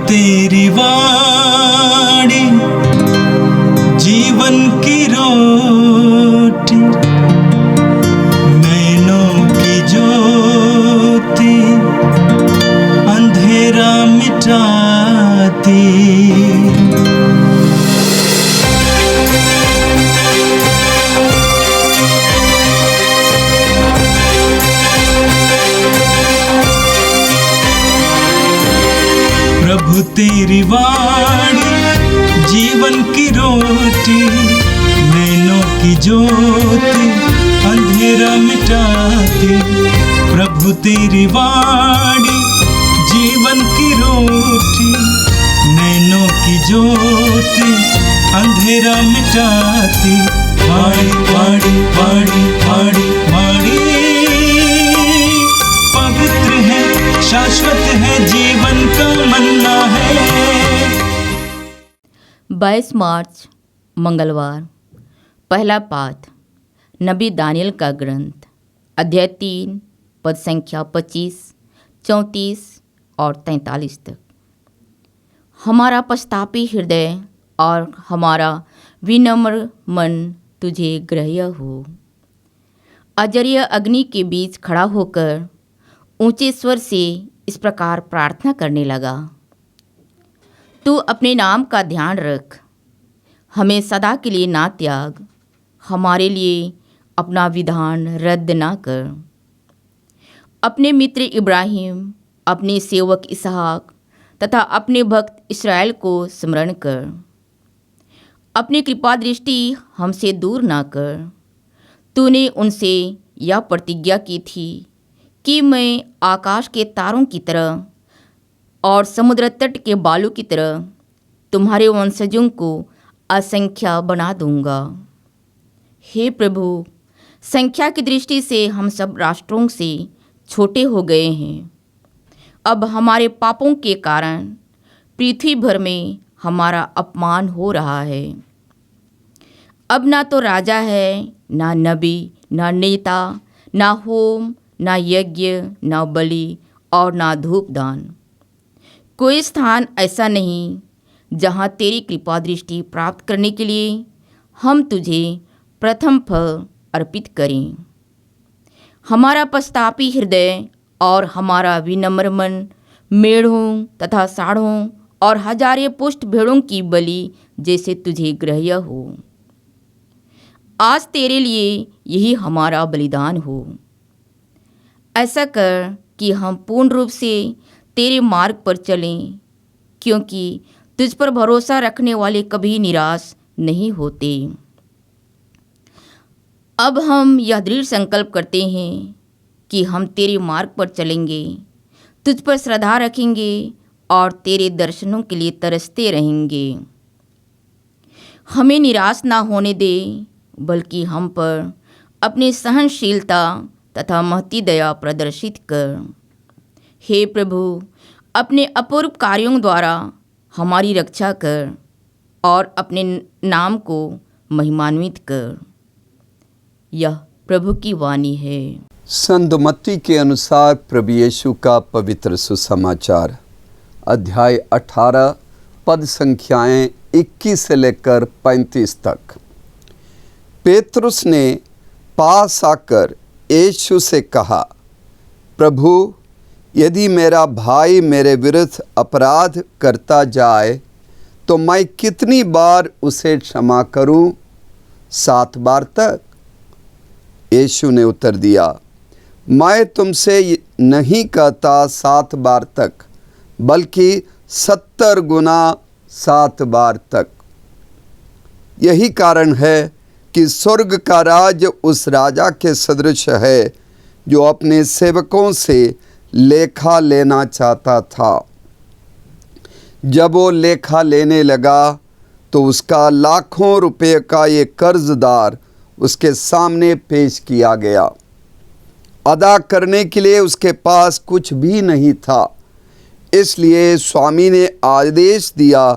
तेरी वाणी जीवन की रोटी, नैनों की ज्योति अंधेरा मिटाती। प्रभु तेरी वाणी जीवन की रोटी, नैनों की ज्योति अंधेरा मिटाती। प्रभु तेरी वाणी जीवन की रोटी, नैनों की ज्योति अंधेरा मिटाती। वाणी वाणी वाणी वाणी वाणी पवित्र है, शाश्वत है, जीवन का मन्ना है। 22 मार्च मंगलवार। पहला पाठ नबी दानियल का ग्रंथ, अध्याय 3, पद संख्या 25, 34 और 43 तक। हमारा पश्चातापी हृदय और हमारा विनम्र मन तुझे ग्राह्य हो। अजर्य अग्नि के बीच खड़ा होकर ऊंचे स्वर से इस प्रकार प्रार्थना करने लगा, तू अपने नाम का ध्यान रख, हमें सदा के लिए ना त्याग, हमारे लिए अपना विधान रद्द ना कर। अपने मित्र इब्राहिम, अपने सेवक इसहाक तथा अपने भक्त इस्राएल को स्मरण कर। अपनी कृपा दृष्टि हमसे दूर ना कर। तूने उनसे यह प्रतिज्ञा की थी कि मैं आकाश के तारों की तरह और समुद्र तट के बालू की तरह तुम्हारे वंशजों को असंख्य बना दूंगा। हे प्रभु, संख्या की दृष्टि से हम सब राष्ट्रों से छोटे हो गए हैं। अब हमारे पापों के कारण पृथ्वी भर में हमारा अपमान हो रहा है। अब ना तो राजा है, ना नबी, ना नेता, ना होम, ना यज्ञ, ना बलि और ना धूपदान। कोई स्थान ऐसा नहीं जहाँ तेरी कृपा दृष्टि प्राप्त करने के लिए हम तुझे प्रथम फल अर्पित करें। हमारा पश्चातापी हृदय और हमारा विनम्र मन मेढ़ों तथा साढ़ों और हजारे पुष्ट भेड़ों की बलि जैसे तुझे ग्राह्य हो। आज तेरे लिए यही हमारा बलिदान हो। ऐसा कर कि हम पूर्ण रूप से तेरे मार्ग पर चलें, क्योंकि तुझ पर भरोसा रखने वाले कभी निराश नहीं होते। अब हम यह दृढ़ संकल्प करते हैं कि हम तेरे मार्ग पर चलेंगे, तुझ पर श्रद्धा रखेंगे और तेरे दर्शनों के लिए तरसते रहेंगे। हमें निराश ना होने दे, बल्कि हम पर अपनी सहनशीलता तथा महती दया प्रदर्शित कर। हे प्रभु, अपने अपूर्व कार्यों द्वारा हमारी रक्षा कर और अपने नाम को महिमान्वित कर। यह प्रभु की वाणी है। संत मत्ती के अनुसार प्रभु यीशु का पवित्र सुसमाचार, अध्याय 18, पद संख्याएं 21 से लेकर 35 तक। पेतरुस ने पास आकर यीशु से कहा, प्रभु, यदि मेरा भाई मेरे विरुद्ध अपराध करता जाए तो मैं कितनी बार उसे क्षमा करूं? 7 बार तक? यीशु ने उत्तर दिया, मैं तुमसे नहीं कहता 7 बार तक, बल्कि 70 गुना 7 बार तक। यही कारण है कि स्वर्ग का राज उस राजा के सदृश है जो अपने सेवकों से लेखा लेना चाहता था। जब वो लेखा लेने लगा तो उसका लाखों रुपए का एक कर्जदार उसके सामने पेश किया गया। अदा करने के लिए उसके पास कुछ भी नहीं था। इसलिए स्वामी ने आदेश दिया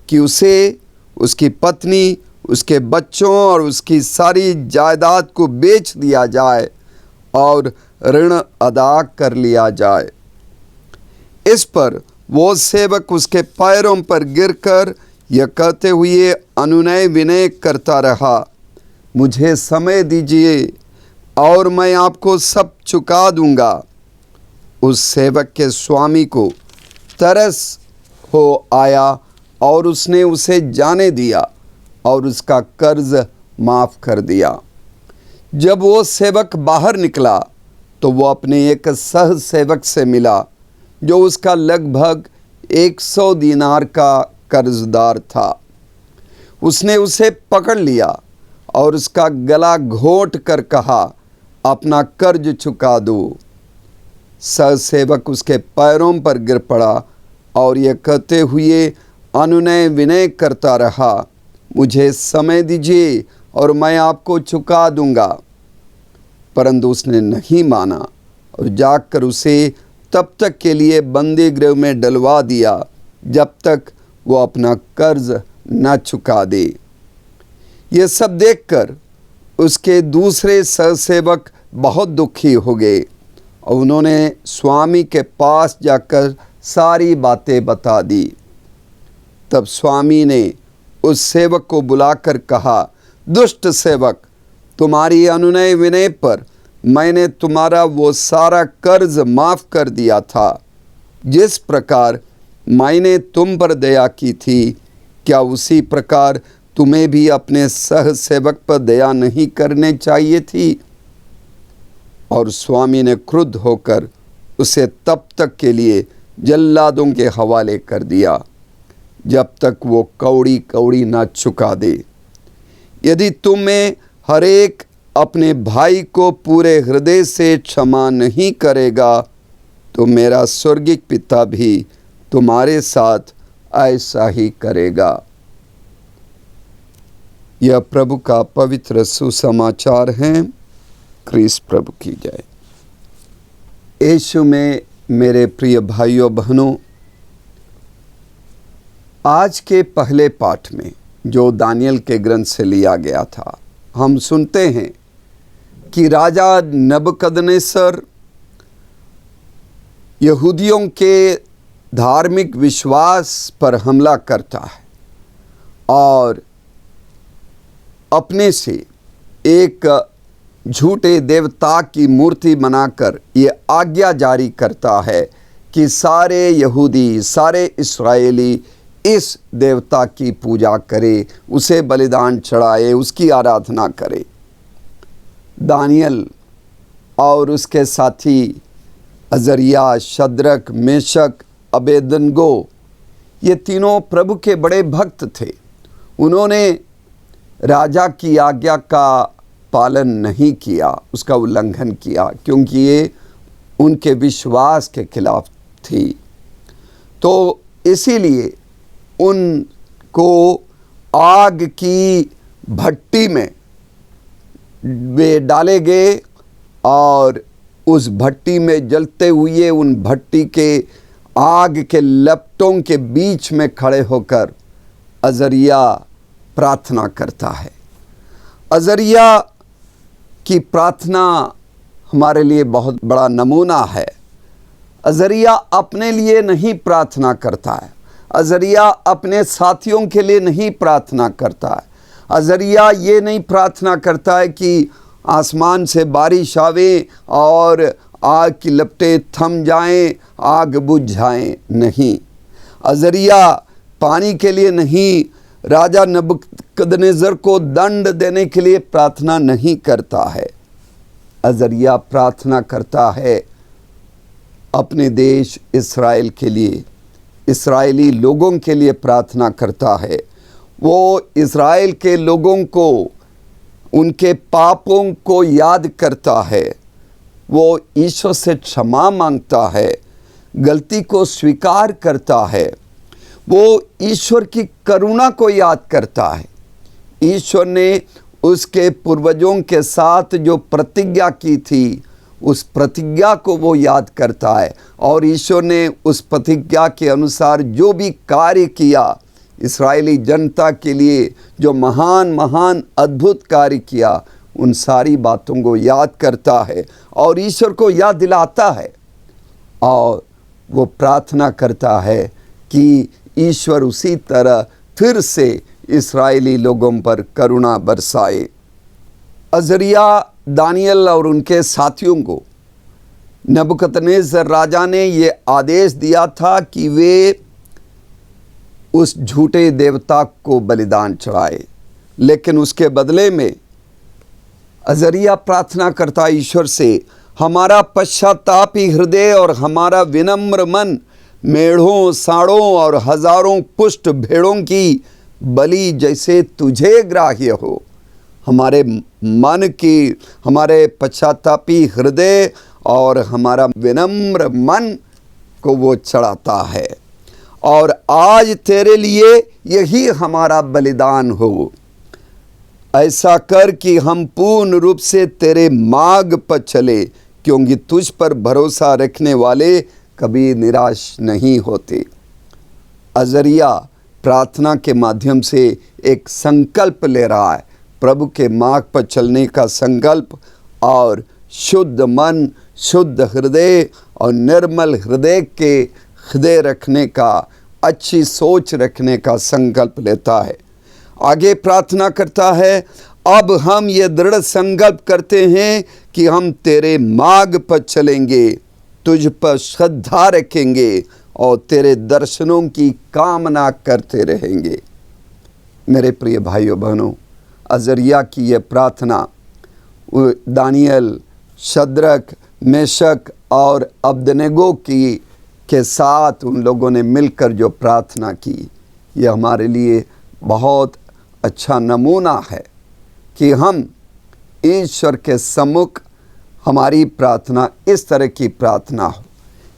कि उसे, उसकी पत्नी, उसके बच्चों और उसकी सारी जायदाद को बेच दिया जाए और ऋण अदा कर लिया जाए। इस पर वो सेवक उसके पैरों पर गिरकर यह कहते हुए अनुनय विनय करता रहा, मुझे समय दीजिए और मैं आपको सब चुका दूंगा। उस सेवक के स्वामी को तरस हो आया और उसने उसे जाने दिया और उसका कर्ज माफ़ कर दिया। जब वो सेवक बाहर निकला तो वो अपने एक सह सेवक से मिला जो उसका लगभग 100 दीनार का कर्जदार था। उसने उसे पकड़ लिया और उसका गला घोंट कर कहा, अपना कर्ज चुका दो। सह सेवक उसके पैरों पर गिर पड़ा और यह कहते हुए अनुनय विनय करता रहा, मुझे समय दीजिए और मैं आपको चुका दूंगा। परंतु उसने नहीं माना और जाकर उसे तब तक के लिए बंदी गृह में डलवा दिया जब तक वो अपना कर्ज न चुका दे। ये सब देखकर उसके दूसरे सहसेवक बहुत दुखी हो गए और उन्होंने स्वामी के पास जाकर सारी बातें बता दी। तब स्वामी ने उस सेवक को बुलाकर कहा, दुष्ट सेवक, तुम्हारी अनुनय विनय पर मैंने तुम्हारा वो सारा कर्ज माफ़ कर दिया था। जिस प्रकार मैंने तुम पर दया की थी, क्या उसी प्रकार तुम्हें भी अपने सह सेवक पर दया नहीं करने चाहिए थी? और स्वामी ने क्रुद्ध होकर उसे तब तक के लिए जल्लादों के हवाले कर दिया जब तक वो कौड़ी कौड़ी ना चुका दे। यदि तुम्हें हर एक अपने भाई को पूरे हृदय से क्षमा नहीं करेगा तो मेरा स्वर्गिक पिता भी तुम्हारे साथ ऐसा ही करेगा। यह प्रभु का पवित्र सुसमाचार है। क्रिस्त प्रभु की जय। यीशु में मेरे प्रिय भाइयों बहनों, आज के पहले पाठ में जो दानियल के ग्रंथ से लिया गया था, हम सुनते हैं कि राजा नबूकदनेस्सर यहूदियों के धार्मिक विश्वास पर हमला करता है और अपने से एक झूठे देवता की मूर्ति बनाकर ये आज्ञा जारी करता है कि सारे यहूदी, सारे इस्राएली इस देवता की पूजा करे, उसे बलिदान चढ़ाए, उसकी आराधना करे। दानियल और उसके साथी अजरिया, शद्रक, मेशक, अबेदनगो, ये तीनों प्रभु के बड़े भक्त थे। उन्होंने राजा की आज्ञा का पालन नहीं किया, उसका उल्लंघन किया, क्योंकि ये उनके विश्वास के खिलाफ थी। तो इसीलिए उनको आग की भट्टी में वे डाले गए और उस भट्टी में जलते हुए उन भट्टी के आग के लपटों के बीच में खड़े होकर अजरिया प्रार्थना करता है। अजरिया की प्रार्थना हमारे लिए बहुत बड़ा नमूना है। अजरिया अपने लिए नहीं प्रार्थना करता है, अजरिया अपने साथियों के लिए नहीं प्रार्थना करता है। अजरिया ये नहीं प्रार्थना करता है कि आसमान से बारिश आवे और आग की लपटें थम जाएं, आग बुझ जाएं, नहीं। अजरिया पानी के लिए नहीं, राजा नबूकदनेस्सर को दंड देने के लिए प्रार्थना नहीं करता है। अजरिया प्रार्थना करता है अपने देश इस्राएल के लिए, इस्राएली लोगों के लिए प्रार्थना करता है। वो इस्राएल के लोगों को, उनके पापों को याद करता है। वो ईश्वर से क्षमा मांगता है, गलती को स्वीकार करता है। वो ईश्वर की करुणा को याद करता है। ईश्वर ने उसके पूर्वजों के साथ जो प्रतिज्ञा की थी, उस प्रतिज्ञा को वो याद करता है और ईश्वर ने उस प्रतिज्ञा के अनुसार जो भी कार्य किया, इस्राएली जनता के लिए जो महान महान अद्भुत कार्य किया, उन सारी बातों को याद करता है और ईश्वर को याद दिलाता है। और वो प्रार्थना करता है कि ईश्वर उसी तरह फिर से इस्राएली लोगों पर करुणा बरसाए। अजरिया, दानियल और उनके साथियों को नबूकदनेस्सर राजा ने ये आदेश दिया था कि वे उस झूठे देवता को बलिदान चढ़ाए, लेकिन उसके बदले में अजरिया प्रार्थना करता ईश्वर से, हमारा पश्चातापी हृदय और हमारा विनम्र मन मेढ़ों, साढ़ों और हजारों पुष्ट भेड़ों की बलि जैसे तुझे ग्राह्य हो। हमारे मन की, हमारे पश्चातापी हृदय और हमारा विनम्र मन को वो चढ़ाता है, और आज तेरे लिए यही हमारा बलिदान हो। ऐसा कर कि हम पूर्ण रूप से तेरे मार्ग पर चले, क्योंकि तुझ पर भरोसा रखने वाले कभी निराश नहीं होते। अजरिया प्रार्थना के माध्यम से एक संकल्प ले रहा है, प्रभु के मार्ग पर चलने का संकल्प, और शुद्ध मन, शुद्ध हृदय और निर्मल हृदय रखने का, अच्छी सोच रखने का संकल्प लेता है। आगे प्रार्थना करता है, अब हम ये दृढ़ संकल्प करते हैं कि हम तेरे मार्ग पर चलेंगे, तुझ पर श्रद्धा रखेंगे और तेरे दर्शनों की कामना करते रहेंगे। मेरे प्रिय भाइयों बहनों, अजरिया की यह प्रार्थना दानियल, शद्रक, मेशक और अबदनेगो के साथ उन लोगों ने मिलकर जो प्रार्थना की, यह हमारे लिए बहुत अच्छा नमूना है कि हम ईश्वर के सम्मुख हमारी प्रार्थना इस तरह की प्रार्थना हो।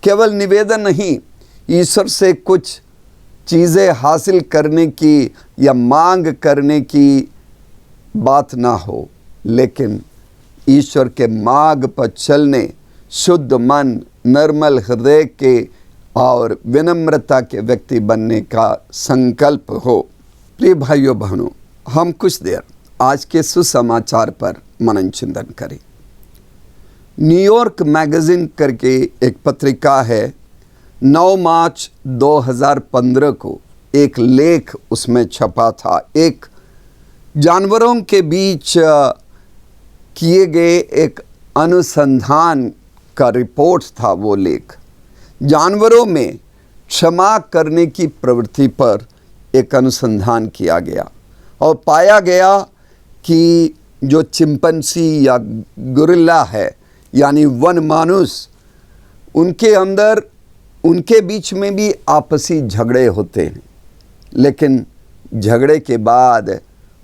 केवल निवेदन नहीं, ईश्वर से कुछ चीज़ें हासिल करने की या मांग करने की बात ना हो, लेकिन ईश्वर के मार्ग पर चलने, शुद्ध मन, निर्मल हृदय के और विनम्रता के व्यक्ति बनने का संकल्प हो। प्रिय भाइयों बहनों, हम कुछ देर आज के सुसमाचार पर मनन चिंतन करें। न्यूयॉर्क मैगजीन करके एक पत्रिका है, 9 मार्च 2015 को एक लेख उसमें छपा था। एक जानवरों के बीच किए गए एक अनुसंधान का रिपोर्ट था वो लेख। जानवरों में क्षमा करने की प्रवृत्ति पर एक अनुसंधान किया गया और पाया गया कि जो चिंपैंजी या गोरिल्ला है, यानी वन मानुष, उनके अंदर, उनके बीच में भी आपसी झगड़े होते हैं, लेकिन झगड़े के बाद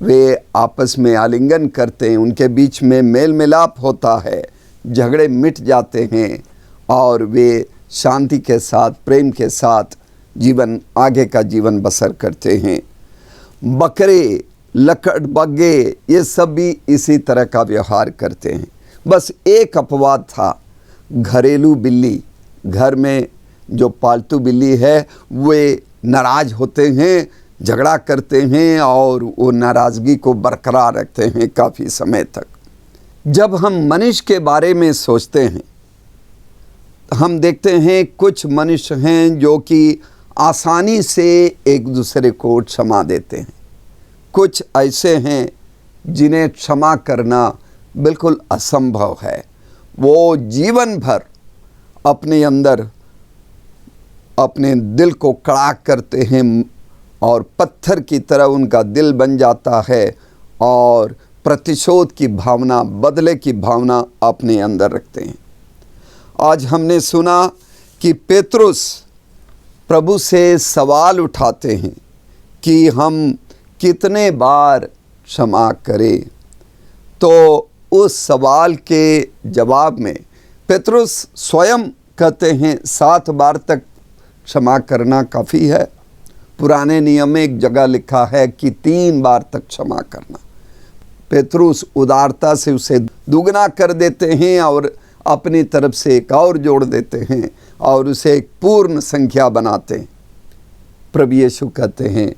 वे आपस में आलिंगन करते हैं, उनके बीच में मेल मिलाप होता है, झगड़े मिट जाते हैं और वे शांति के साथ, प्रेम के साथ आगे का जीवन बसर करते हैं। बकरे, लकड़बग्गे, ये सब भी इसी तरह का व्यवहार करते हैं। बस एक अपवाद था, घरेलू बिल्ली। घर में जो पालतू बिल्ली है वे नाराज होते हैं, झगड़ा करते हैं और वो नाराज़गी को बरकरार रखते हैं काफ़ी समय तक। जब हम मनुष्य के बारे में सोचते हैं, हम देखते हैं कुछ मनुष्य हैं जो कि आसानी से एक दूसरे को क्षमा देते हैं। कुछ ऐसे हैं जिन्हें क्षमा करना बिल्कुल असंभव है। वो जीवन भर अपने अंदर अपने दिल को कड़ा करते हैं और पत्थर की तरह उनका दिल बन जाता है और प्रतिशोध की भावना, बदले की भावना अपने अंदर रखते हैं। आज हमने सुना कि पेतरुस प्रभु से सवाल उठाते हैं कि हम कितने बार क्षमा करें। तो उस सवाल के जवाब में पेतरुस स्वयं कहते हैं 7 बार तक क्षमा करना काफ़ी है। पुराने नियम में एक जगह लिखा है कि 3 बार तक क्षमा करना। पेतरुस उदारता से उसे दुगना कर देते हैं और अपनी तरफ से एक और जोड़ देते हैं और उसे एक पूर्ण संख्या बनाते हैं। प्रभु यीशु कहते हैं,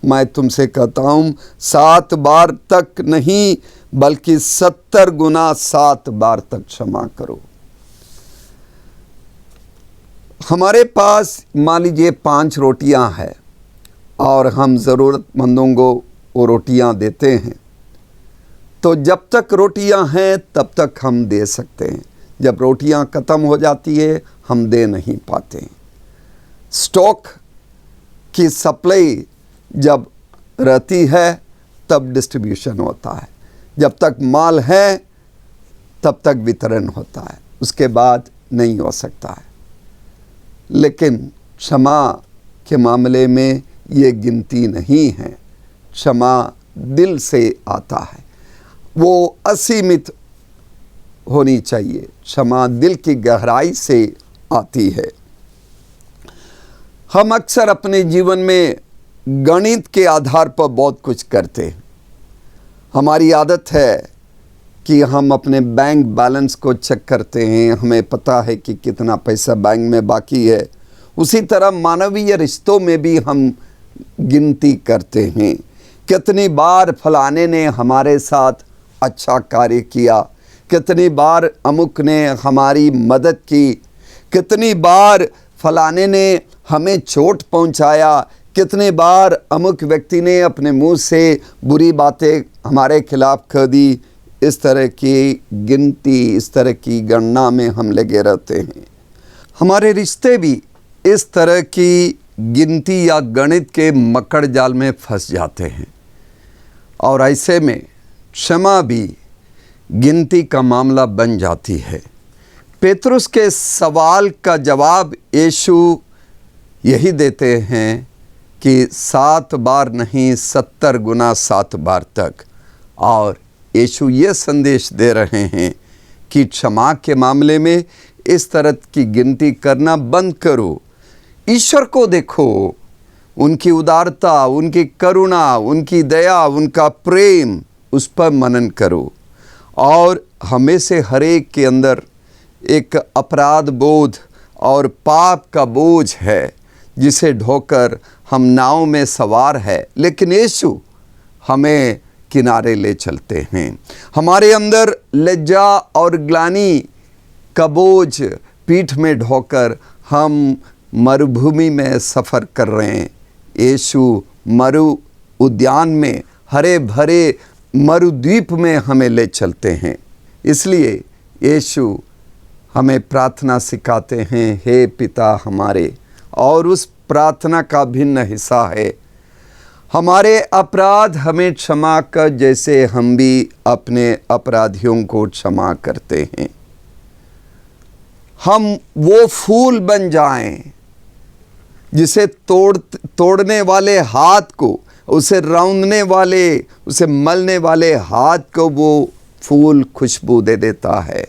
मैं तुमसे कहता हूँ 7 बार तक नहीं बल्कि 70 गुना 7 बार तक क्षमा करो। हमारे पास मान लीजिए 5 रोटियां हैं और हम ज़रूरतमंदों को वो रोटियां देते हैं, तो जब तक रोटियां हैं तब तक हम दे सकते हैं। जब रोटियां ख़त्म हो जाती है हम दे नहीं पाते। स्टॉक की सप्लाई जब रहती है तब डिस्ट्रीब्यूशन होता है, जब तक माल है तब तक वितरण होता है, उसके बाद नहीं हो सकता है। लेकिन क्षमा के मामले में ये गिनती नहीं है, क्षमा दिल से आता है, वो असीमित होनी चाहिए। क्षमा दिल की गहराई से आती है। हम अक्सर अपने जीवन में गणित के आधार पर बहुत कुछ करते हैं। हमारी आदत है कि हम अपने बैंक बैलेंस को चेक करते हैं, हमें पता है कि कितना पैसा बैंक में बाकी है। उसी तरह मानवीय रिश्तों में भी हम गिनती करते हैं, कितनी बार फलाने ने हमारे साथ अच्छा कार्य किया, कितनी बार अमुक ने हमारी मदद की, कितनी बार फलाने ने हमें चोट पहुंचाया, कितने बार अमुक व्यक्ति ने अपने मुंह से बुरी बातें हमारे खिलाफ कह दी। इस तरह की गिनती, इस तरह की गणना में हम लगे रहते हैं। हमारे रिश्ते भी इस तरह की गिनती या गणित के मकड़ जाल में फंस जाते हैं, और ऐसे में क्षमा भी गिनती का मामला बन जाती है। पेतरुस के सवाल का जवाब यीशु यही देते हैं कि 7 बार नहीं 70 गुना 7 बार तक। और यीशु ये संदेश दे रहे हैं कि क्षमा के मामले में इस तरह की गिनती करना बंद करो। ईश्वर को देखो, उनकी उदारता, उनकी करुणा, उनकी दया, उनका प्रेम, उस पर मनन करो। और हमें से हर एक के अंदर एक अपराध बोध और पाप का बोझ है जिसे ढोकर हम नाव में सवार है, लेकिन यीशु हमें किनारे ले चलते हैं। हमारे अंदर लज्जा और ग्लानि का बोझ पीठ में ढोकर हम मरुभूमि में सफ़र कर रहे हैं। यीशु मरु उद्यान में, हरे भरे मरुद्वीप में हमें ले चलते हैं। इसलिए यीशु हमें प्रार्थना सिखाते हैं, हे पिता हमारे, और उस प्रार्थना का भिन्न हिस्सा है, हमारे अपराध हमें क्षमा कर जैसे हम भी अपने अपराधियों को क्षमा करते हैं। हम वो फूल बन जाएं जिसे तोड़ने वाले हाथ को, उसे रौंदने वाले, उसे मलने वाले हाथ को वो फूल खुशबू दे देता है।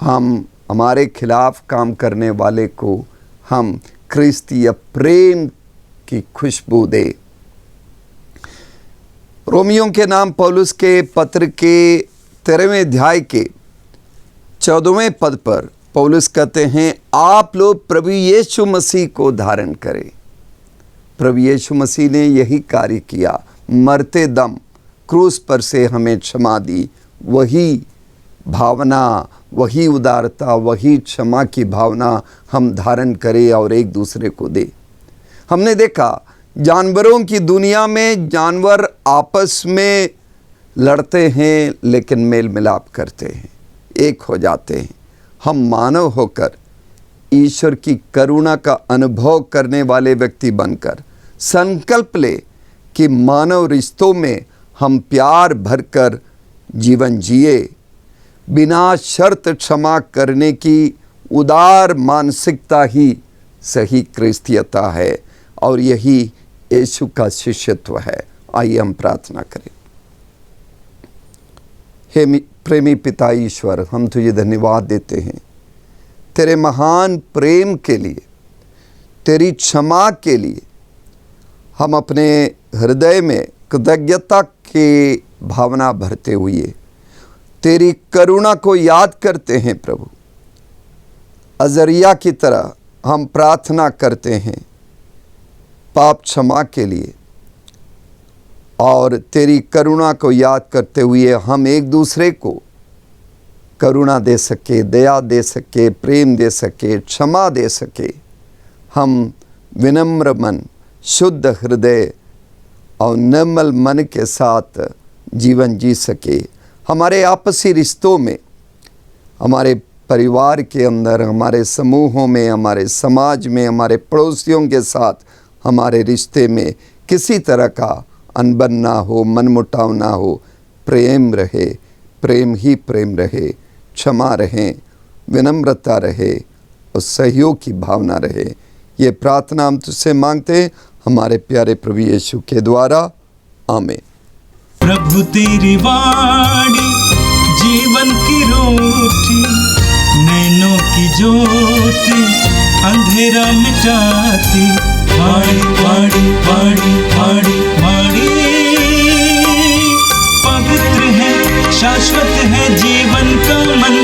हम हमारे खिलाफ काम करने वाले को हम क्रिस्तीय प्रेम की खुशबू दे। रोमियों के नाम पौलुस के पत्र के 13वें अध्याय के 14वें पद पर पौलुस कहते हैं, आप लोग प्रभु यीशु मसीह को धारण करें। प्रभु यीशु मसीह ने यही कार्य किया, मरते दम क्रूस पर से हमें क्षमा दी। वही भावना, वही उदारता, वही क्षमा की भावना हम धारण करें और एक दूसरे को दे। हमने देखा जानवरों की दुनिया में जानवर आपस में लड़ते हैं लेकिन मेल मिलाप करते हैं, एक हो जाते हैं। हम मानव होकर ईश्वर की करुणा का अनुभव करने वाले व्यक्ति बनकर संकल्प ले कि मानव रिश्तों में हम प्यार भरकर जीवन जिए। बिना शर्त क्षमा करने की उदार मानसिकता ही सही क्रिस्तीयता है, और यही यीशु का शिष्यत्व है। आइए हम प्रार्थना करें। हे प्रेमी पिता ईश्वर, हम तुझे धन्यवाद देते हैं तेरे महान प्रेम के लिए, तेरी क्षमा के लिए। हम अपने हृदय में कृतज्ञता की भावना भरते हुए तेरी करुणा को याद करते हैं प्रभु। अजरिया की तरह हम प्रार्थना करते हैं पाप क्षमा के लिए, और तेरी करुणा को याद करते हुए हम एक दूसरे को करुणा दे सके, दया दे सके, प्रेम दे सके, क्षमा दे सके। हम विनम्र मन, शुद्ध हृदय और निर्मल मन के साथ जीवन जी सके। हमारे आपसी रिश्तों में, हमारे परिवार के अंदर, हमारे समूहों में, हमारे समाज में, हमारे पड़ोसियों के साथ हमारे रिश्ते में किसी तरह का अनबन ना हो, मनमुटाव ना हो। प्रेम रहे, प्रेम ही प्रेम रहे, क्षमा रहे, विनम्रता रहे और सहयोग की भावना रहे। ये प्रार्थना हम तुझसे मांगते हैं हमारे प्यारे प्रभु यीशु के द्वारा, आमीन। प्रभु तेरी वाणी जीवन की रोटी, नैनों की ज्योति अंधेरा मिटाती। वाणी वाणी वाणी वाणी वाणी पवित्र है, शाश्वत है जीवन का मन।